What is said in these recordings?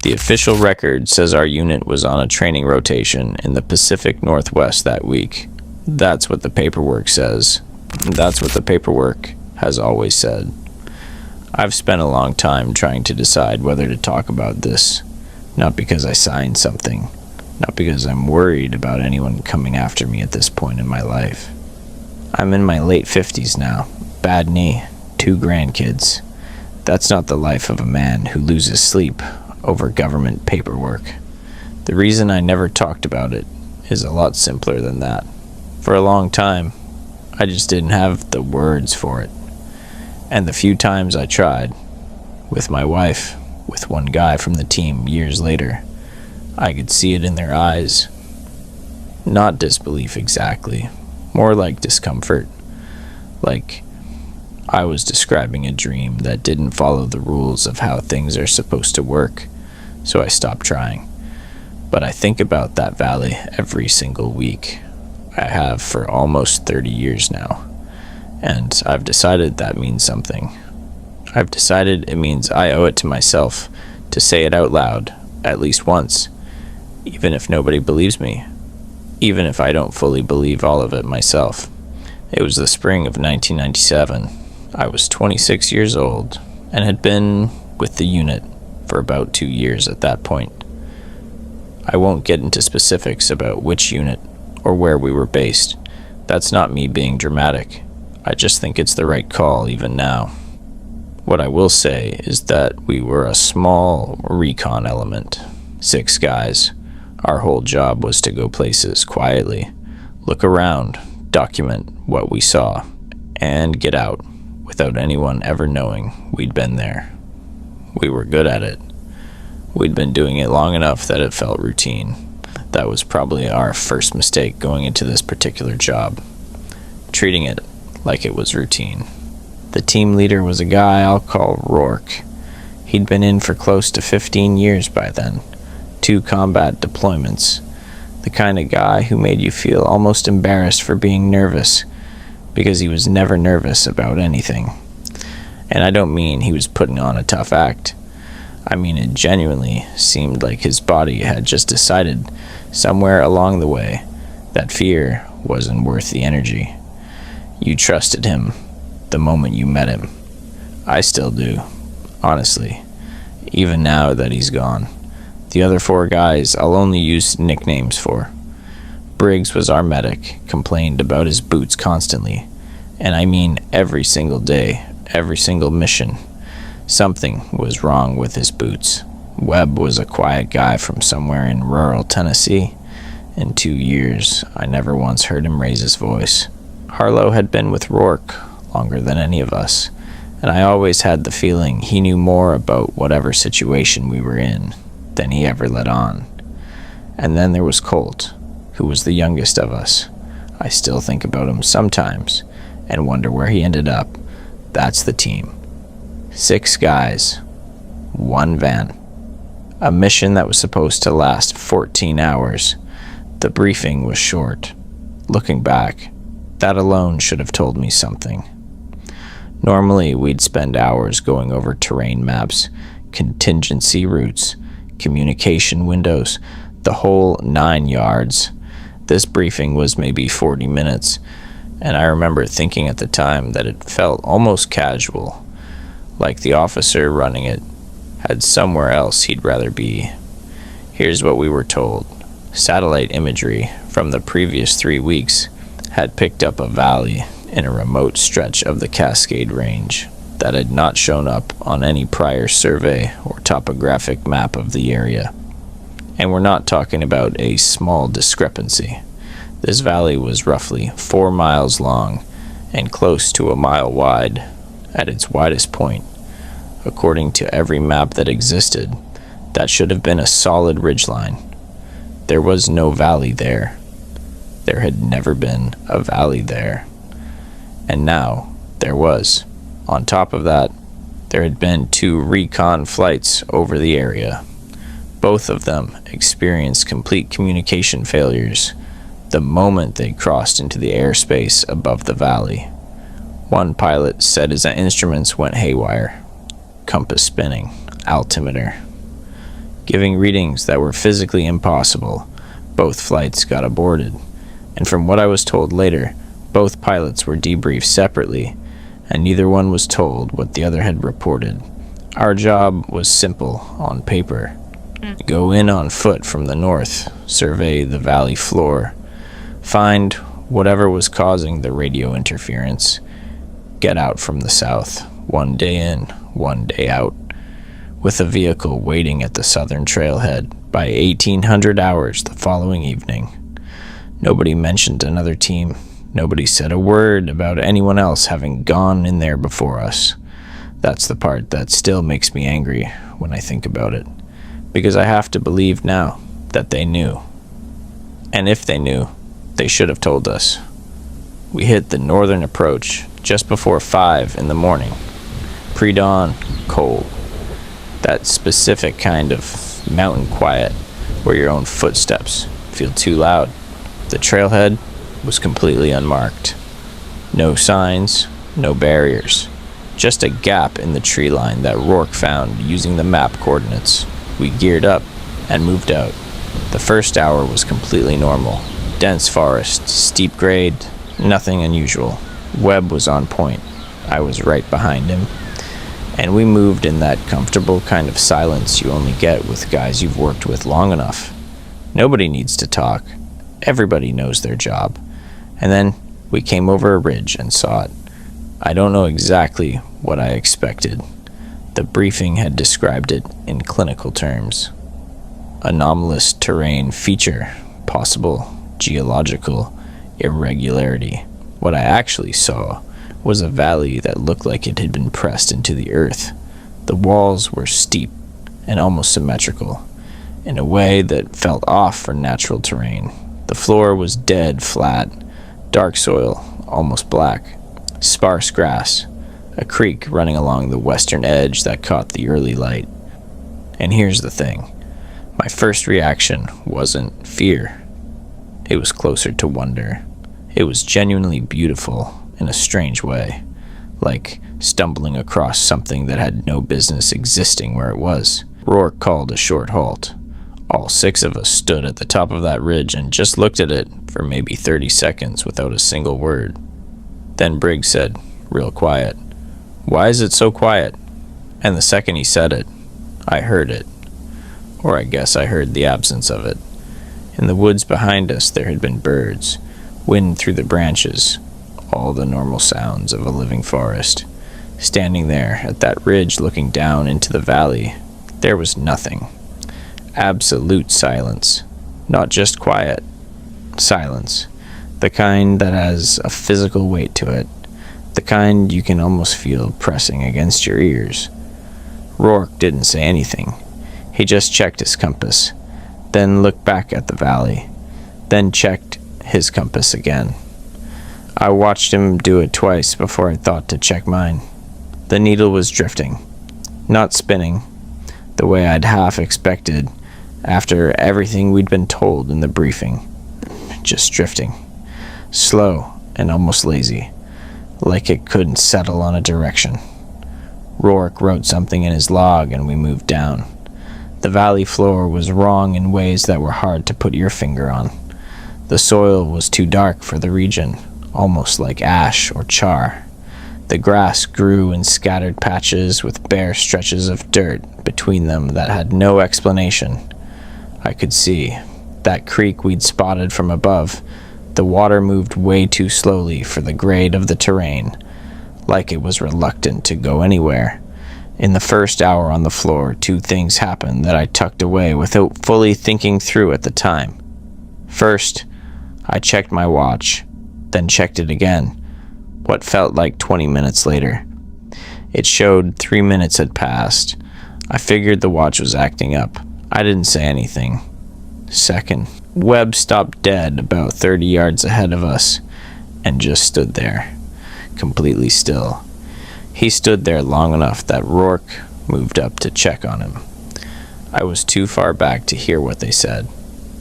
The official record says our unit was on a training rotation in the Pacific Northwest that week. That's what the paperwork says. That's what the paperwork has always said. I've spent a long time trying to decide whether to talk about this, not because I signed something, not because I'm worried about anyone coming after me at this point in my life. I'm in my late 50s now, bad knee, 2 grandkids. That's not the life of a man who loses sleep over government paperwork. The reason I never talked about it is a lot simpler than that. For a long time, I just didn't have the words for it. And the few times I tried, with my wife, with one guy from the team years later, I could see it in their eyes. Not disbelief exactly, more like discomfort. Like I was describing a dream that didn't follow the rules of how things are supposed to work, so I stopped trying. But I think about that valley every single week. I have for almost 30 years now, and I've decided that means something. I've decided it means I owe it to myself to say it out loud at least once, even if nobody believes me, even if I don't fully believe all of it myself. It was the spring of 1997. I was 26 years old and had been with the unit for about 2 years at that point. I won't get into specifics about which unit or where we were based. That's not me being dramatic. I just think it's the right call even now. What I will say is that we were a small recon element. 6 guys. Our whole job was to go places quietly, look around, document what we saw, and get out without anyone ever knowing we'd been there. We were good at it. We'd been doing it long enough that it felt routine. That was probably our first mistake going into this particular job, treating it like it was routine. The team leader was a guy I'll call Rourke. He'd been in for close to 15 years by then, 2 combat deployments, the kind of guy who made you feel almost embarrassed for being nervous, because he was never nervous about anything. And I don't mean he was putting on a tough act. I mean it genuinely seemed like his body had just decided somewhere along the way that fear wasn't worth the energy. You trusted him the moment you met him. I still do, honestly, even now that he's gone. The other 4 guys I'll only use nicknames for. Briggs was our medic, complained about his boots constantly, and I mean every single day, every single mission. Something was wrong with his boots. Webb was a quiet guy from somewhere in rural Tennessee. In 2 years, I never once heard him raise his voice. Harlow had been with Rourke longer than any of us, and I always had the feeling he knew more about whatever situation we were in than he ever let on. And then there was Colt, who was the youngest of us. I still think about him sometimes and wonder where he ended up. That's the team. 6 guys, 1 van. A mission that was supposed to last 14 hours. The briefing was short. Looking back, that alone should have told me something. Normally, we'd spend hours going over terrain maps, contingency routes, communication windows, the whole 9 yards. This briefing was maybe 40 minutes, and I remember thinking at the time that it felt almost casual, like the officer running it had somewhere else he'd rather be. Here's what we were told. Satellite imagery from the previous 3 weeks had picked up a valley in a remote stretch of the Cascade Range that had not shown up on any prior survey or topographic map of the area. And we're not talking about a small discrepancy. This valley was roughly 4 miles long and close to a mile wide at its widest point. According to every map that existed, that should have been a solid ridgeline. There was no valley there. There had never been a valley there. And now there was. On top of that, there had been 2 recon flights over the area. Both of them experienced complete communication failures the moment they crossed into the airspace above the valley. One pilot said his instruments went haywire. Compass spinning, altimeter. giving readings that were physically impossible. Both flights got aborted, and from what I was told later, both pilots were debriefed separately, and neither one was told what the other had reported. Our job was simple on paper. Go in on foot from the north, survey the valley floor, find whatever was causing the radio interference, get out from the south, one day in, one day out, with a vehicle waiting at the southern trailhead by 1800 hours the following evening. Nobody mentioned another team. Nobody said a word about anyone else having gone in there before us. That's the part that still makes me angry when I think about it, because I have to believe now that they knew. And if they knew, they should have told us. We hit the northern approach just before 5 in the morning. Pre-dawn, cold. That specific kind of mountain quiet where your own footsteps feel too loud. The trailhead was completely unmarked. No signs, no barriers. Just a gap in the tree line that Rourke found using the map coordinates. We geared up and moved out. The first hour was completely normal. Dense forest, steep grade, nothing unusual. Webb was on point. I was right behind him. And we moved in that comfortable kind of silence you only get with guys you've worked with long enough. Nobody needs to talk. Everybody knows their job. And then we came over a ridge and saw it. I don't know exactly what I expected. The briefing had described it in clinical terms. Anomalous terrain feature, possible geological irregularity. What I actually saw was a valley that looked like it had been pressed into the earth. The walls were steep and almost symmetrical, in a way that felt off for natural terrain. The floor was dead flat, dark soil, almost black, sparse grass, a creek running along the western edge that caught the early light. And here's the thing. My first reaction wasn't fear. It was closer to wonder. It was genuinely beautiful in a strange way, like stumbling across something that had no business existing where it was. Rourke called a short halt. All 6 of us stood at the top of that ridge and just looked at it for maybe 30 seconds without a single word. Then Briggs said, real quiet, "Why is it so quiet?" And the second he said it, I heard it. Or I guess I heard the absence of it. In the woods behind us there had been birds, wind through the branches, all the normal sounds of a living forest. Standing there at that ridge looking down into the valley, there was nothing. Absolute silence. Not just quiet. Silence. The kind that has a physical weight to it. The kind you can almost feel pressing against your ears. Rourke didn't say anything. He just checked his compass, then looked back at the valley, then checked his compass again. I watched him do it twice before I thought to check mine. The needle was drifting, not spinning, the way I'd half expected after everything we'd been told in the briefing. Just drifting. Slow and almost lazy, like it couldn't settle on a direction. Rourke wrote something in his log and we moved down. The valley floor was wrong in ways that were hard to put your finger on. The soil was too dark for the region, almost like ash or char. The grass grew in scattered patches with bare stretches of dirt between them that had no explanation. I could see that creek we'd spotted from above. The water moved way too slowly for the grade of the terrain, like it was reluctant to go anywhere. In the first hour on the floor, 2 things happened that I tucked away without fully thinking through at the time. First, I checked my watch, then checked it again, what felt like 20 minutes later. It showed 3 minutes had passed. I figured the watch was acting up. I didn't say anything. Second, Webb stopped dead about 30 yards ahead of us and just stood there, completely still. He stood there long enough that Rourke moved up to check on him. I was too far back to hear what they said,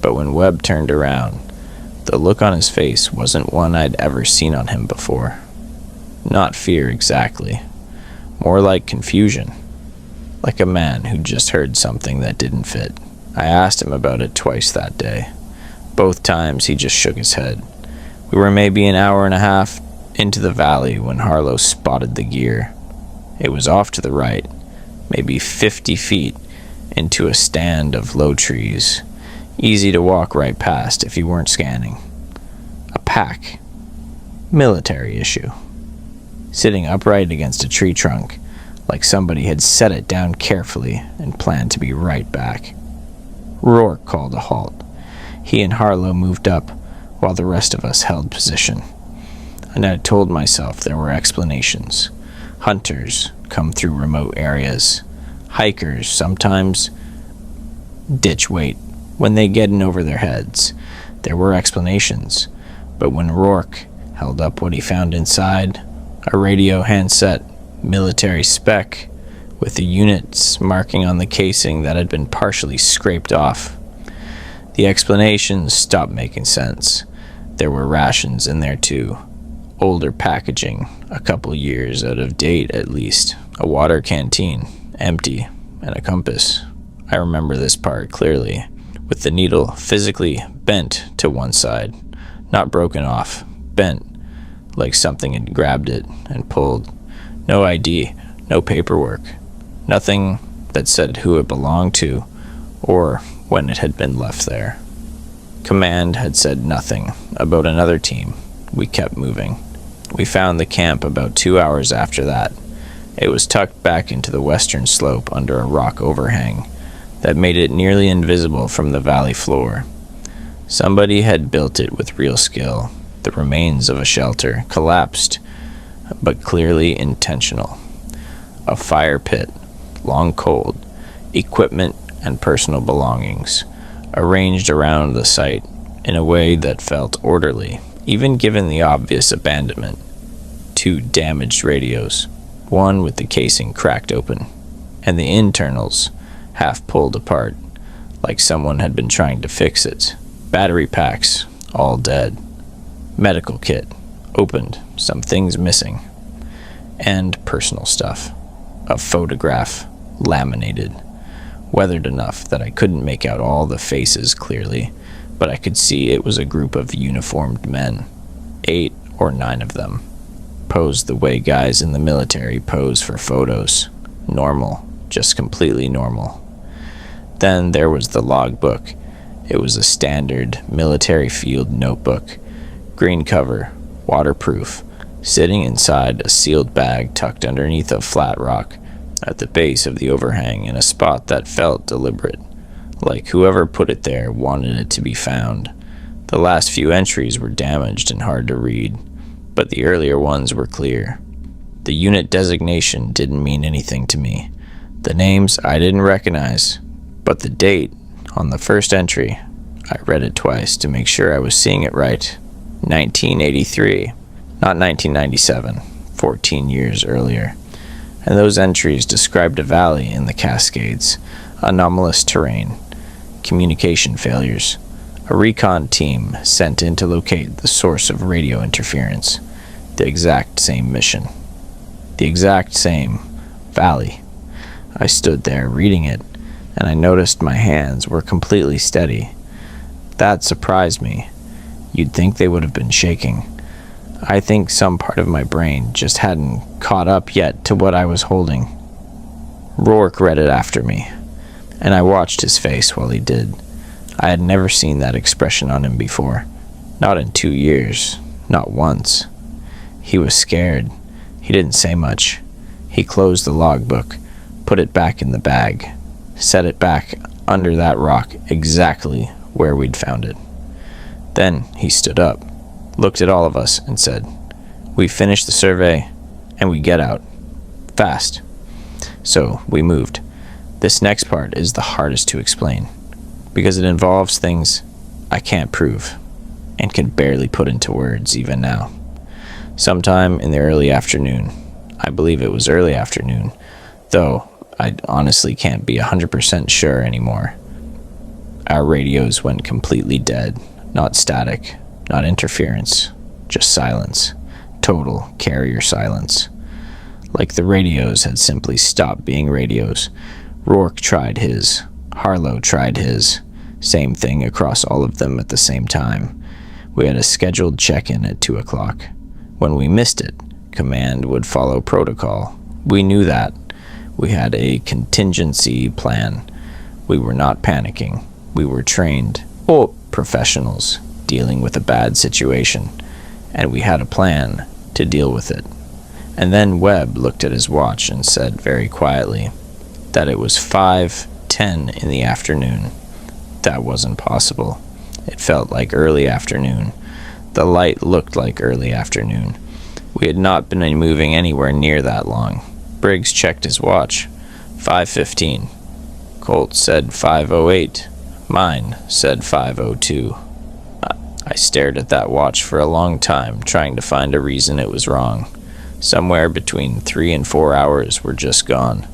but when Webb turned around, the look on his face wasn't one I'd ever seen on him before. Not fear exactly, more like confusion. like a man who just heard something that didn't fit. I asked him about it twice that day. Both times he just shook his head. We were maybe an hour and a half into the valley when Harlow spotted the gear. It was off to the right, maybe 50 feet into a stand of low trees, easy to walk right past if you weren't scanning. A pack. Military issue. Sitting upright against a tree trunk, like somebody had set it down carefully and planned to be right back. Rourke called a halt. He and Harlow moved up, while the rest of us held position. And I told myself there were explanations. Hunters come through remote areas. Hikers sometimes ditch weight when they get in over their heads. There were explanations. But when Rourke held up what he found inside, a radio handset, military spec, with the units marking on the casing that had been partially scraped off, the explanations stopped making sense. There were rations in there too. Older packaging, a couple years out of date at least. A water canteen, empty, and a compass. I remember this part clearly, with the needle physically bent to one side, not broken off, bent, like something had grabbed it and pulled. No ID, no paperwork, nothing that said who it belonged to or when it had been left there. Command had said nothing about another team. We kept moving. We found the camp about 2 hours after that. It was tucked back into the western slope under a rock overhang that made it nearly invisible from the valley floor. Somebody had built it with real skill. The remains of a shelter, collapsed, but clearly intentional. A fire pit, long cold, equipment and personal belongings, arranged around the site in a way that felt orderly, even given the obvious abandonment. 2 damaged radios, one with the casing cracked open, and the internals half pulled apart, like someone had been trying to fix it. Battery packs, all dead. Medical kit, opened, some things missing. And personal stuff. A photograph, laminated. Weathered enough that I couldn't make out all the faces clearly, but I could see it was a group of uniformed men. 8 or 9 of them. Posed the way guys in the military pose for photos. Normal, just completely normal. Then there was the logbook. It was a standard military field notebook. Green cover, waterproof, sitting inside a sealed bag tucked underneath a flat rock at the base of the overhang in a spot that felt deliberate, like whoever put it there wanted it to be found. The last few entries were damaged and hard to read, but the earlier ones were clear. The unit designation didn't mean anything to me. The names I didn't recognize, but the date on the first entry, I read it twice to make sure I was seeing it right. 1983, not 1997, 14 years earlier. And those entries described a valley in the Cascades, anomalous terrain, communication failures, a recon team sent in to locate the source of radio interference, the exact same mission, the exact same valley. I stood there reading it, and I noticed my hands were completely steady. That surprised me. You'd think they would have been shaking. I think some part of my brain just hadn't caught up yet to what I was holding. Rourke read it after me, and I watched his face while he did. I had never seen that expression on him before. Not in 2 years. Not once. He was scared. He didn't say much. He closed the logbook, put it back in the bag, set it back under that rock exactly where we'd found it. Then he stood up, looked at all of us, and said, "We finish the survey, and we get out. Fast." So we moved. This next part is the hardest to explain, because it involves things I can't prove, and can barely put into words even now. Sometime in the early afternoon, I believe it was early afternoon, though I honestly can't be 100% sure anymore, our radios went completely dead. Not static, not interference, just silence. Total carrier silence. Like the radios had simply stopped being radios. Rourke tried his. Harlow tried his. Same thing across all of them at the same time. We had a scheduled check-in at 2 o'clock. When we missed it, command would follow protocol. We knew that. We had a contingency plan. We were not panicking. We were trained, professionals, dealing with a bad situation. And we had a plan to deal with it. And then Webb looked at his watch and said very quietly that it was 5:10 in the afternoon. That wasn't possible. It felt like early afternoon. The light looked like early afternoon. We had not been moving anywhere near that long. Briggs checked his watch. 5:15. Colt said 5:08. Mine said 5:02. I stared at that watch for a long time, trying to find a reason it was wrong. Somewhere between 3 and 4 hours were just gone.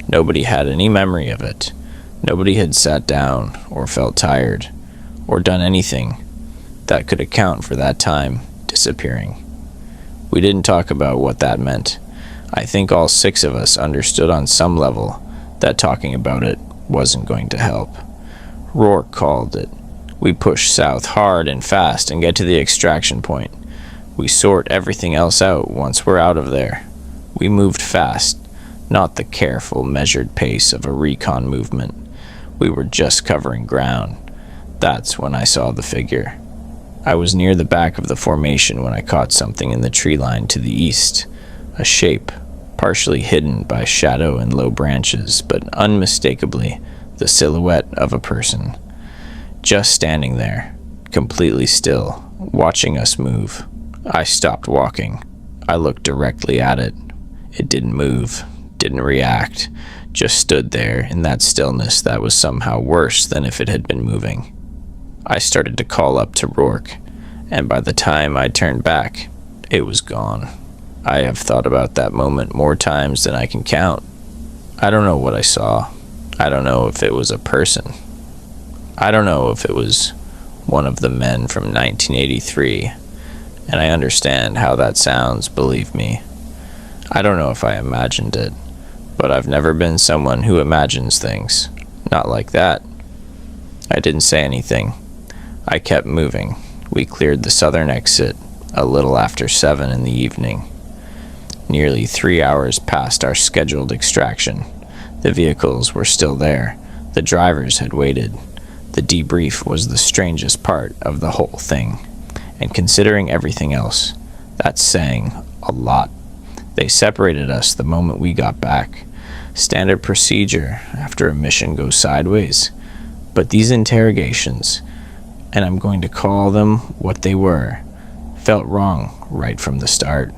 Nobody had any memory of it. Nobody had sat down, or felt tired, or done anything that could account for that time disappearing. We didn't talk about what that meant. I think all 6 of us understood on some level that talking about it wasn't going to help. Rourke called it. We push south hard and fast and get to the extraction point. We sort everything else out once we're out of there. We moved fast, not the careful, measured pace of a recon movement. We were just covering ground. That's when I saw the figure. I was near the back of the formation when I caught something in the tree line to the east. A shape, partially hidden by shadow and low branches, but unmistakably the silhouette of a person. Just standing there, completely still, watching us move. I stopped walking. I looked directly at it. It didn't move, didn't react, just stood there in that stillness that was somehow worse than if it had been moving. I started to call up to Rourke, and by the time I turned back, it was gone. I have thought about that moment more times than I can count. I don't know what I saw. I don't know if it was a person. I don't know if it was one of the men from 1983, and I understand how that sounds, believe me. I don't know if I imagined it, but I've never been someone who imagines things. Not like that. I didn't say anything. I kept moving. We cleared the southern exit a little after 7 in the evening. Nearly 3 hours past our scheduled extraction. The vehicles were still there. The drivers had waited. The debrief was the strangest part of the whole thing. And considering everything else, that's saying a lot. They separated us the moment we got back. Standard procedure after a mission goes sideways. But these interrogations, and I'm going to call them what they were, felt wrong right from the start.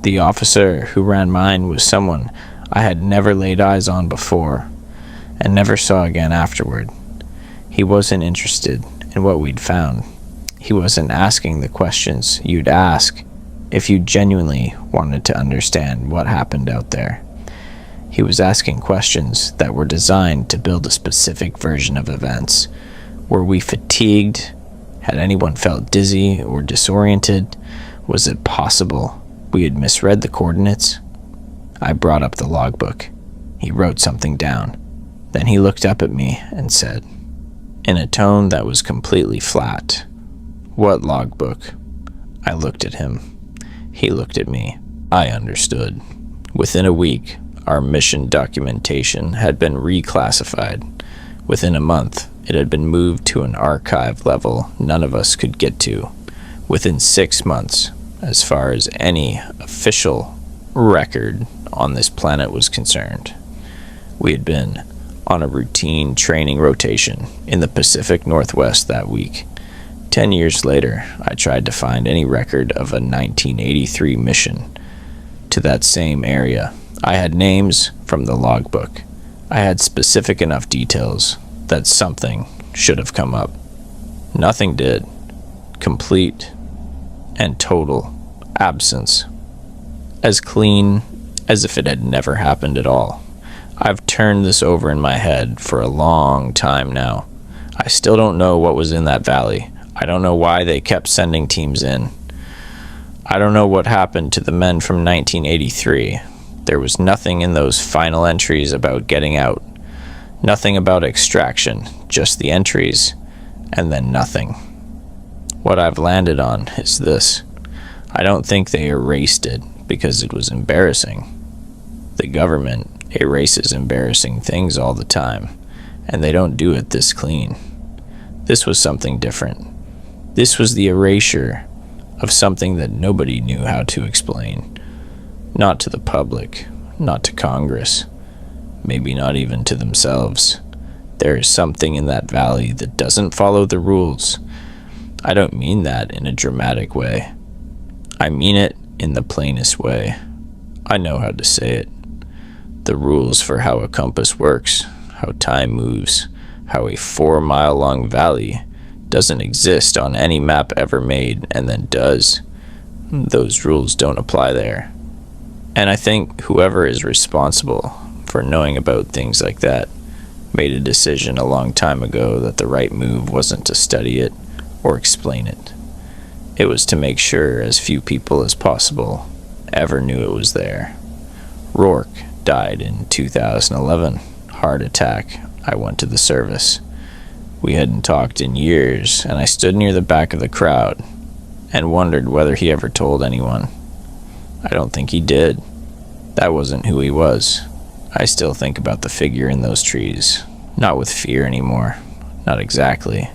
The officer who ran mine was someone I had never laid eyes on before, and never saw again afterward. He wasn't interested in what we'd found. He wasn't asking the questions you'd ask if you genuinely wanted to understand what happened out there. He was asking questions that were designed to build a specific version of events. Were we fatigued? Had anyone felt dizzy or disoriented? Was it possible we had misread the coordinates? I brought up the logbook. He wrote something down. Then he looked up at me and said, in a tone that was completely flat, "What logbook?" I looked at him. He looked at me. I understood. Within a week, our mission documentation had been reclassified. Within a month, it had been moved to an archive level none of us could get to. Within 6 months, as far as any official record on this planet was concerned, we had been on a routine training rotation in the Pacific Northwest that week. 10 years later, I tried to find any record of a 1983 mission to that same area. I had names from the logbook. I had specific enough details that something should have come up. Nothing did. Complete and total absence. As clean as if it had never happened at all. I've turned this over in my head for a long time now. I still don't know what was in that valley. I don't know why they kept sending teams in. I don't know what happened to the men from 1983. There was nothing in those final entries about getting out. Nothing about extraction, just the entries, and then nothing. What I've landed on is this. I don't think they erased it because it was embarrassing. The government erases embarrassing things all the time, and they don't do it this clean. This was something different. This was the erasure of something that nobody knew how to explain. Not to the public, not to Congress, maybe not even to themselves. There is something in that valley that doesn't follow the rules. I don't mean that in a dramatic way. I mean it in the plainest way. I know how to say it. The rules for how a compass works, how time moves, how a 4-mile-long valley doesn't exist on any map ever made and then does. Those rules don't apply there. And I think whoever is responsible for knowing about things like that made a decision a long time ago that the right move wasn't to study it or explain it. It was to make sure as few people as possible ever knew it was there. Rourke died in 2011. Heart attack. I went to the service. We hadn't talked in years, and I stood near the back of the crowd and wondered whether he ever told anyone. I don't think he did. That wasn't who he was. I still think about the figure in those trees. Not with fear anymore. Not exactly.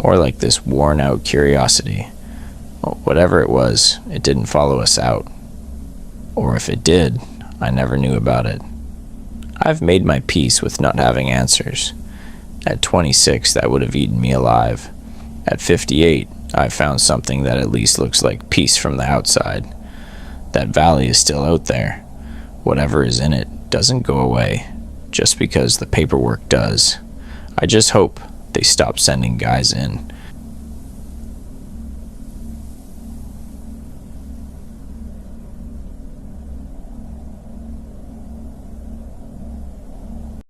More like this worn-out curiosity. Well, whatever it was, it didn't follow us out. Or if it did, I never knew about it. I've made my peace with not having answers. At 26, that would have eaten me alive. At 58, I found something that at least looks like peace from the outside. That valley is still out there. Whatever is in it doesn't go away, just because the paperwork does. I just hope they stop sending guys in